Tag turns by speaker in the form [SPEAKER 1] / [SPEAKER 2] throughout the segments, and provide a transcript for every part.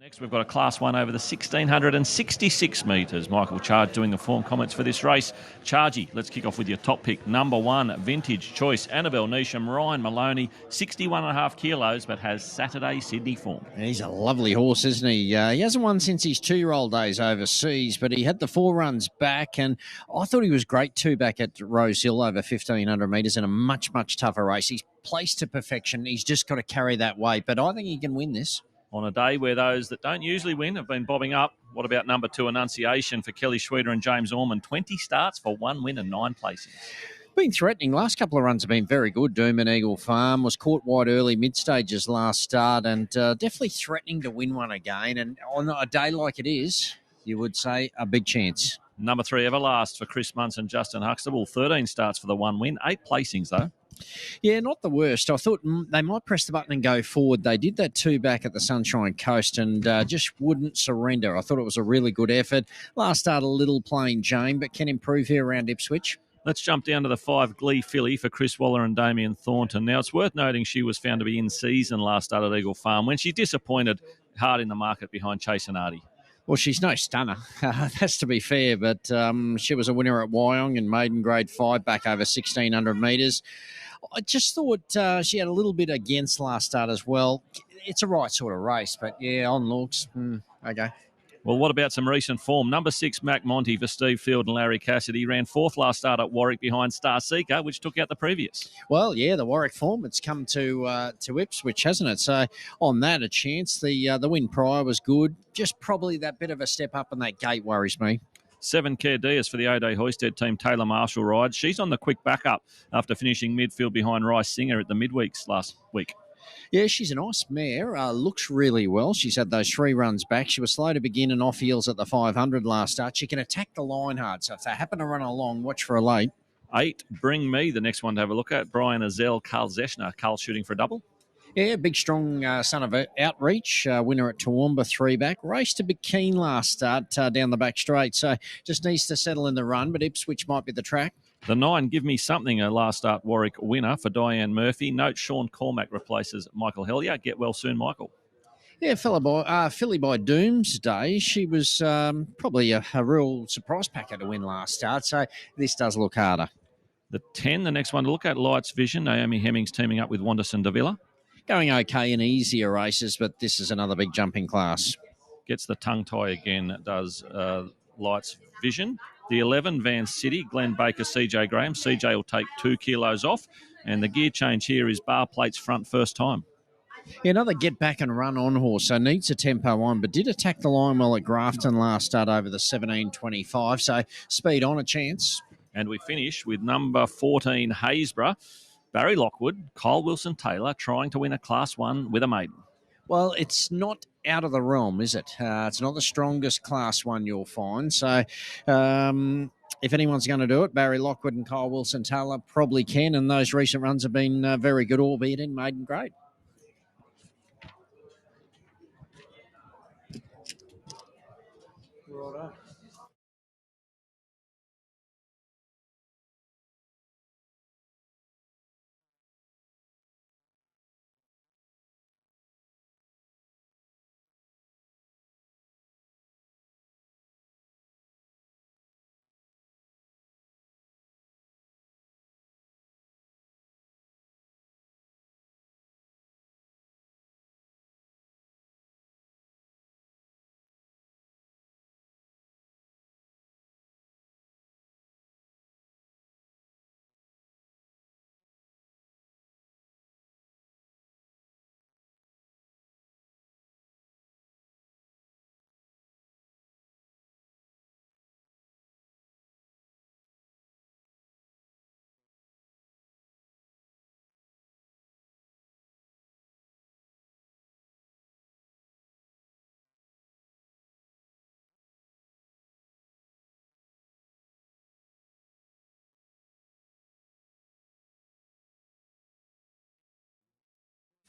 [SPEAKER 1] Next, we've got a Class 1 over the 1,666 metres. Michael Charge doing the form comments for this race. Chargy, let's kick off with your top pick. Number 1, Vintage Choice, Annabelle Neesham, Ryan Maloney, 61.5 kilos, but has Saturday Sydney form.
[SPEAKER 2] He's a lovely horse, isn't he? He hasn't won since his 2-year-old days overseas, but he had the 4 runs back, and I thought he was great too back at Rose Hill over 1,500 metres in a much, much tougher race. He's placed to perfection. He's just got to carry that weight, but I think he can win this.
[SPEAKER 1] On a day where those that don't usually win have been bobbing up. What about number 2, Annunciation, for Kelly Schweeder and James Orman? 20 starts for 1 win and 9 placings.
[SPEAKER 2] Been threatening. Last couple of runs have been very good. Doom and Eagle Farm was caught wide early mid-stages last start and definitely threatening to win one again. And on a day like it is, you would say a big chance.
[SPEAKER 1] Number 3, Everlast, for Chris Munson, Justin Huxtable. 13 starts for the 1 win, 8 placings though.
[SPEAKER 2] Yeah, not the worst. I thought they might press the button and go forward. They did that too back at the Sunshine Coast and just wouldn't surrender. I thought it was a really good effort. Last start a little plain Jane, but can improve here around Ipswich.
[SPEAKER 1] Let's jump down to the 5, Gleefilly, for Chris Waller and Damien Thornton. Now, it's worth noting she was found to be in season last start at Eagle Farm when she disappointed hard in the market behind Chase and Artie.
[SPEAKER 2] Well, she's no stunner. That's to be fair, but she was a winner at Wyong in maiden grade 5 back over 1,600 metres. I just thought she had a little bit against last start as well. It's a right sort of race, but yeah, on looks, okay.
[SPEAKER 1] Well, what about some recent form? Number 6, Mac Monty, for Steve Field and Larry Cassidy, ran 4th last start at Warwick behind Star Seeker, which took out the previous.
[SPEAKER 2] Well, yeah, the Warwick form, it's come to Ipswich, hasn't it? So on that, a chance. The win prior was good. Just probably that bit of a step up in that gate worries me.
[SPEAKER 1] 7, Care Diaz, for the O'Day Hoisted team, Taylor Marshall rides. She's on the quick backup after finishing midfield behind Rice Singer at the midweeks last week.
[SPEAKER 2] Yeah, she's a nice mare. Looks really well. She's had those 3 runs back. She was slow to begin and off heels at the 500 last start. She can attack the line hard. So if they happen to run along, watch for a late.
[SPEAKER 1] 8, Bringme, the next one to have a look at. Brian Azell, Carl Zeschner. Carl shooting for a double.
[SPEAKER 2] Yeah, big, strong son of Outreach, winner at Toowoomba, 3 back. Raced a bit keen last start down the back straight, so just needs to settle in the run, but Ipswich might be the track.
[SPEAKER 1] The 9, Give Me Something, a last start Warwick winner for Diane Murphy. Note Sean Cormack replaces Michael Hellier. Get well soon, Michael.
[SPEAKER 2] Yeah, filly by Doomsday. She was probably a real surprise packer to win last start, so this does look harder.
[SPEAKER 1] The 10, the next one to look at, Lights Vision. Naomi Hemmings teaming up with Wanderson Davila.
[SPEAKER 2] Going okay in easier races, but this is another big jumping class.
[SPEAKER 1] Gets the tongue tie again, does Lights Vision. The 11, Van City, Glenn Baker, CJ Graham. CJ will take 2 kilos off. And the gear change here is bar plates front first time.
[SPEAKER 2] Yeah, another get back and run on horse, so needs a tempo on, but did attack the line well at Grafton last start over the 17.25, so speed on a chance.
[SPEAKER 1] And we finish with number 14, Happisburgh. Barry Lockwood, Kyle Wilson-Taylor trying to win a Class 1 with a maiden.
[SPEAKER 2] Well, it's not out of the realm, is it? It's not the strongest Class 1 you'll find. So if anyone's going to do it, Barry Lockwood and Kyle Wilson-Taylor probably can, and those recent runs have been very good, albeit in maiden grade. Right.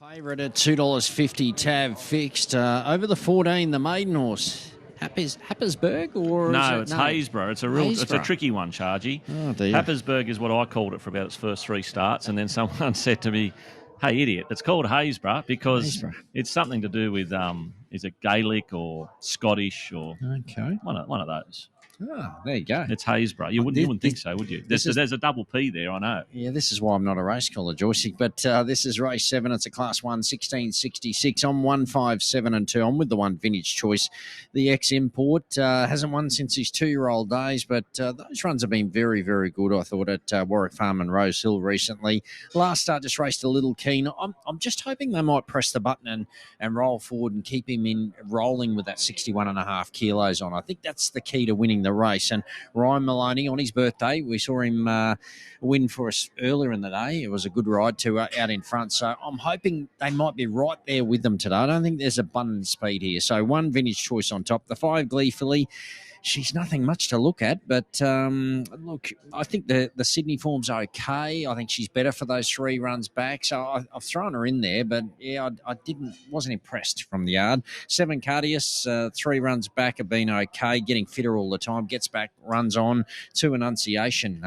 [SPEAKER 2] Favourite at $2.50, tab fixed. Over the 14, the maiden horse. Happisburgh or
[SPEAKER 1] no, it's Happisburgh. It's a tricky one, Chargy.
[SPEAKER 2] Oh dear.
[SPEAKER 1] Happisburgh is what I called it for about its first 3 starts, and then someone said to me, Hey, idiot. It's called Happisburgh because
[SPEAKER 2] Happisburgh.
[SPEAKER 1] it's something to do with, is it Gaelic or Scottish or
[SPEAKER 2] Okay.
[SPEAKER 1] one of those.
[SPEAKER 2] Oh, there you go.
[SPEAKER 1] It's Happisburgh. You wouldn't think so, would you? There's a double P there, I know.
[SPEAKER 2] Yeah, this is why I'm not a race caller, joystick. But this is race 7. It's a Class 1, 1666. I'm 157 and 2. I'm with the one Vintage Choice. The ex-import hasn't won since his 2-year-old days, but those runs have been very, very good, I thought, at Warwick Farm and Rose Hill recently. Last start just raced a little keen. I'm just hoping they might press the button and roll forward and keep him in rolling with that 61.5 kilos on. I think that's the key to winning the race. And Ryan Maloney, on his birthday, we saw him win for us earlier in the day. It was a good ride to out in front. So I'm hoping they might be right there with them today. I don't think there's abundant speed here. So one Vintage Choice on top. The 5 Gleefilly. She's nothing much to look at, but look, I think the Sydney form's okay. I think she's better for those 3 runs back, so I've thrown her in there. But yeah, I wasn't impressed from the yard. 7 Cardius, 3 runs back have been okay, getting fitter all the time. Gets back, runs on. 2 Annunciation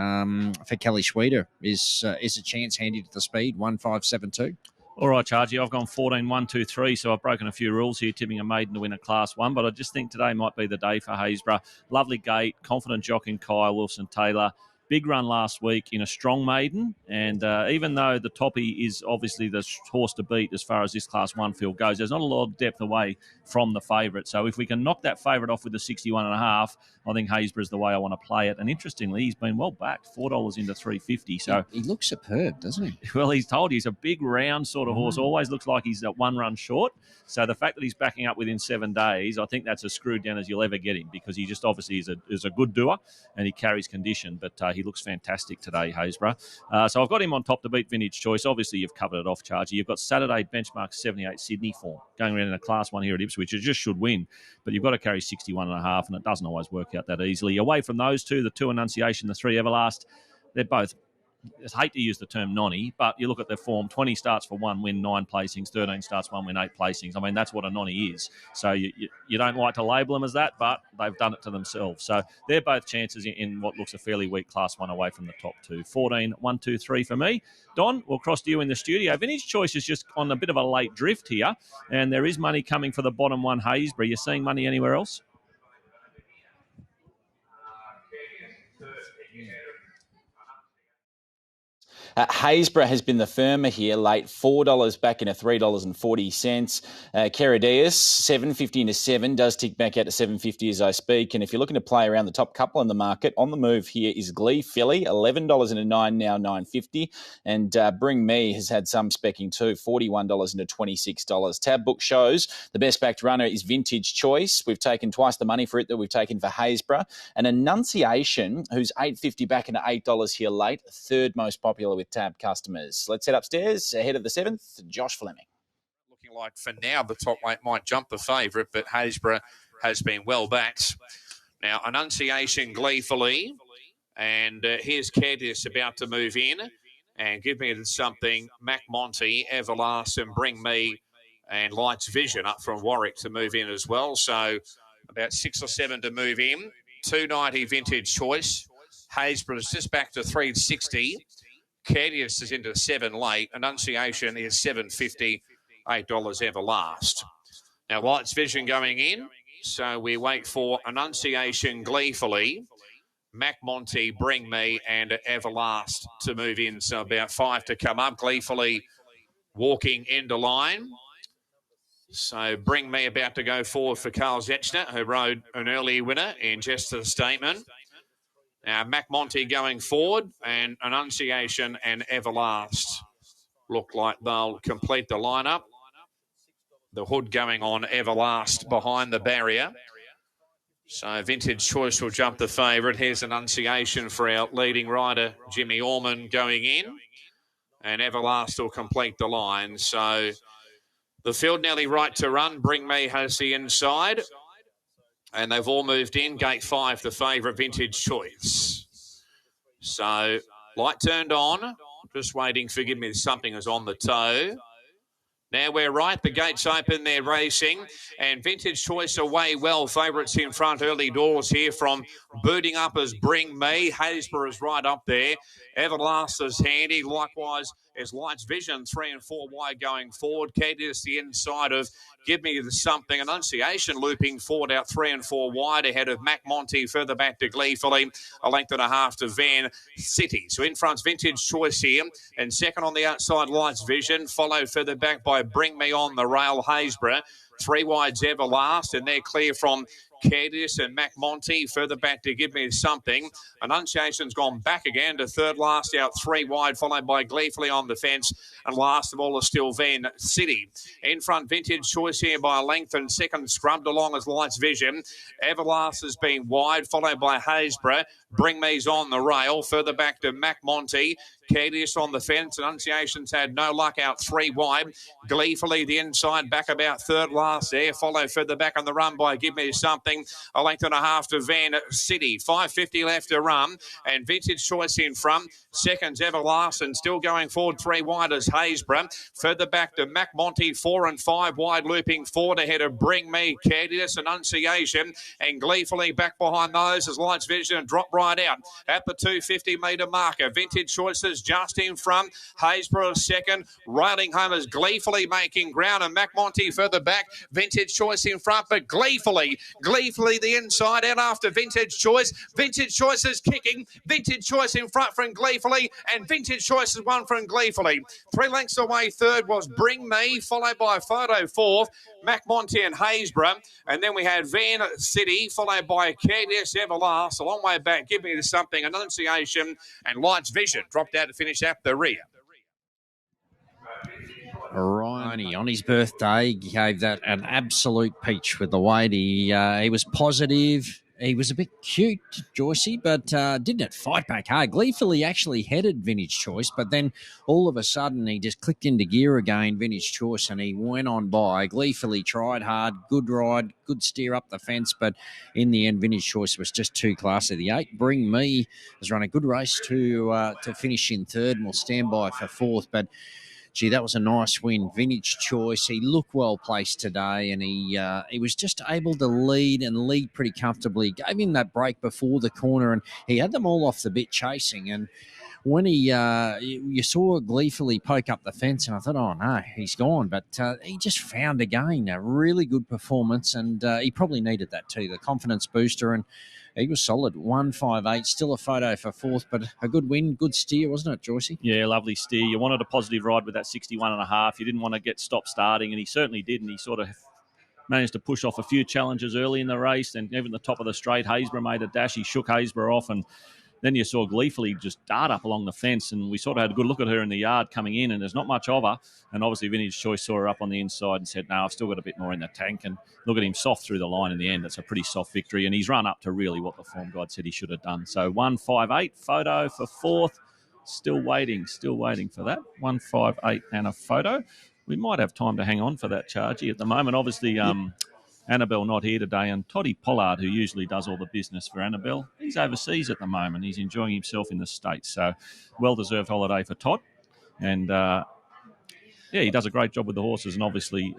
[SPEAKER 2] for Kelly Schweeder is a chance handy to the speed. 1572.
[SPEAKER 1] All right, Chargy, I've gone 14, 1, 2, 3, so I've broken a few rules here, tipping a maiden to win a Class 1, but I just think today might be the day for Happisburgh. Lovely gate, confident jockey Kyle Wilson-Taylor. Big run last week in a strong maiden, and even though the Toppy is obviously the horse to beat as far as this Class 1 field goes, there's not a lot of depth away from the favourite. So if we can knock that favourite off with the 61.5, I think Happisburgh is the way I want to play it. And interestingly, he's been well backed, $4 into $3.50. So
[SPEAKER 2] he looks superb, doesn't he?
[SPEAKER 1] Well, he's told he's a big, round sort of horse. Always looks like he's at 1 run short. So the fact that he's backing up within 7 days, I think that's as screwed down as you'll ever get him, because he just obviously is a good doer and he carries condition. But he looks fantastic today, Happisburgh. So I've got him on top to beat Vintage Choice. Obviously, you've covered it off, Chargy. You've got Saturday benchmark 78 Sydney form going around in a Class 1 here at Ipswich. It just should win, but you've got to carry 61.5, and it doesn't always work out that easily. Away from those two, the 2 Annunciation, the 3 Everlast, they're both, I hate to use the term nonny, but you look at their form, 20 starts for 1 win, 9 placings, 13 starts, 1 win, 8 placings. I mean, that's what a nonny is. So you don't like to label them as that, but they've done it to themselves. So they're both chances in what looks a fairly weak Class 1 away from the top 2. 14, 1, 2, 3 for me. Don, we'll cross to you in the studio. Vintage Choice is just on a bit of a late drift here, and there is money coming for the bottom one, Happisburgh. You seeing money anywhere else?
[SPEAKER 3] Happisburgh has been the firmer here, late $4 back into $3.40. Carideus, $7.50 into 7, does tick back out to $7.50 as I speak. And if you're looking to play around the top couple in the market, on the move here is Gleefilly, $11 into 9, now $9.50. And Bringme has had some specking too, $41 into $26. Tab book shows the best backed runner is Vintage Choice. We've taken twice the money for it that we've taken for Happisburgh. And Annunciation, who's $8.50 back into $8 here late, 3rd most popular with Tab customers. Let's head upstairs ahead of the 7th. Josh Fleming.
[SPEAKER 4] Looking like for now the top weight might jump the favourite, but Happisburgh has been well backed. Now Annunciation Gleefully, and here's Cadius about to move in and give me something. Mac Monty, Everlast, and Bringme, and Lights Vision up from Warwick to move in as well. So about 6 or 7 to move in. 290 Vintage Choice. Happisburgh is just back to 360. Cadius is into 7 late. Annunciation is $7.50, $8 Everlast. Now, Lights Vision going in. So we wait for Annunciation Gleefully, Mac Monty, Bringme, and Everlast to move in. So about 5 to come up. Gleefully walking into line. So Bringme about to go forward for Carl Zetchner, who rode an early winner in Just a Statement. Now, Mac Monty going forward, and Annunciation and Everlast look like they'll complete the lineup. The hood going on Everlast behind the barrier. So Vintage Choice will jump the favourite. Here's Annunciation for our leading rider, Jimmy Orman, going in. And Everlast will complete the line. So the field nearly right to run. Bringme has the inside. And they've all moved in. Gate 5, the favourite, Vintage Choice. So, light turned on. Just waiting. Forgive me, something is on the toe. Now we're right. The gates open. They're racing. And Vintage Choice away well. Favourites in front. Early doors here from booting up as Bringme. Happisburgh is right up there. Everlast is handy. Likewise, Is Lights Vision 3 and 4 wide going forward. Cadius the inside of Give Me the Something. Annunciation looping forward out 3 and 4 wide ahead of Mac Monty. Further back to Gleefilly. A length and a half to Van City. So in front's Vintage Choice here. And second on the outside, Lights Vision. Followed further back by Bringme on the rail, Happisburgh. 3 wides Everlast. And they're clear from Cadius and Mac Monty. Further back to Give Me Something. Annunciation's gone back again to third last out 3 wide, followed by Gleefully on the fence. And last of all is still Van City. In front, Vintage Choice here by a length, and second scrubbed along as Lights Vision. Everlast has been wide, followed by Happisburgh. Bringme's on the rail. Further back to Mac Monty. Cadius on the fence. Annunciation's had no luck out 3 wide. Gleefully the inside, back about third last there. Follow further back on the run by Give Me Something. A length and a half to Van City. 5.50 left to run. And Vintage Choice in front. Seconds Everlast, and still going forward 3 wide as Happisburgh. Further back to Mac Monty. 4 and 5 wide looping forward ahead of Bringme, Cadius, Annunciation. And Gleefully back behind those as Lights Vision and drop right out at the 250 metre marker. Vintage Choices just in front. Happisburgh second. Railing home as Gleefully making ground, and Mac Monty further back. Vintage Choice in front, but Gleefully the inside out after Vintage Choice. Vintage Choice is kicking. Vintage Choice in front from Gleefully, and Vintage Choice is one from Gleefully. 3 lengths away third was Bringme, followed by Photo fourth, Mac Monty and Happisburgh. And then we had Van City, followed by Cadius Everlast. A long way back, Give Me Something, Annunciation, and Lights Vision dropped out to finish at the rear.
[SPEAKER 2] Ronnie, on his birthday, gave that an absolute peach with the weight. He was positive. He was a bit cute, Joycey, but didn't fight back hard. Gleefully actually headed Vintage Choice, but then all of a sudden he just clicked into gear again, Vintage Choice, and he went on by. Gleefully tried hard, good ride, good steer up the fence, but in the end, Vintage Choice was just too classy. The 8, Bringme, has run a good race to finish in third, and will stand by for fourth, but gee, that was a nice win. Vintage Choice. He looked well placed today, and he was just able to lead pretty comfortably. Gave him that break before the corner, and he had them all off the bit chasing. And when you saw Gleefully poke up the fence, and I thought, oh no, he's gone. But he just found again a really good performance, and he probably needed that too, the confidence booster. And he was solid. 158, still a photo for fourth, but a good win, good steer, wasn't it, Joycey?
[SPEAKER 1] Yeah, lovely steer. You wanted a positive ride with that 61.5. You didn't want to get stopped starting, and he certainly did, and he sort of managed to push off a few challenges early in the race, and even the top of the straight, Happisburgh made a dash. He shook Happisburgh off, and then you saw Gleefully just dart up along the fence, and we sort of had a good look at her in the yard coming in, and there's not much of her. And obviously Vintage Choice saw her up on the inside and said, no, I've still got a bit more in the tank. And look at him, soft through the line in the end. It's a pretty soft victory, and he's run up to really what the form guide said he should have done. So 158, photo for fourth. Still waiting for that. 158 and a photo. We might have time to hang on for that, Chargy. At the moment, obviously, Annabelle not here today, and Toddy Pollard, who usually does all the business for Annabelle, he's overseas at the moment. He's enjoying himself in the States, so well-deserved holiday for Todd. And, he does a great job with the horses, and obviously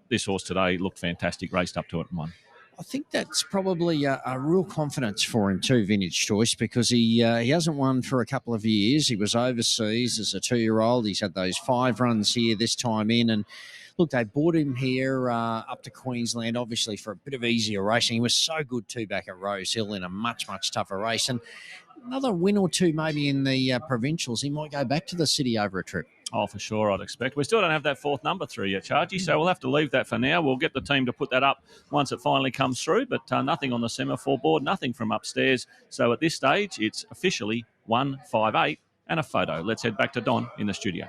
[SPEAKER 1] this horse today looked fantastic, raced up to it and won.
[SPEAKER 2] I think that's probably a real confidence for him too, Vintage Choice, because he hasn't won for a couple of years. He was overseas as a 2-year-old. He's had those 5 runs here this time in, and look, they brought him here up to Queensland, obviously, for a bit of easier racing. He was so good, too, back at Rose Hill in a much, much tougher race. And another win or two maybe in the provincials, he might go back to the city over a trip.
[SPEAKER 1] Oh, for sure, I'd expect. We still don't have that 4th number through yet, Chargy, so we'll have to leave that for now. We'll get the team to put that up once it finally comes through, but nothing on the semaphore board, nothing from upstairs. So at this stage, it's officially 158 and a photo. Let's head back to Don in the studio.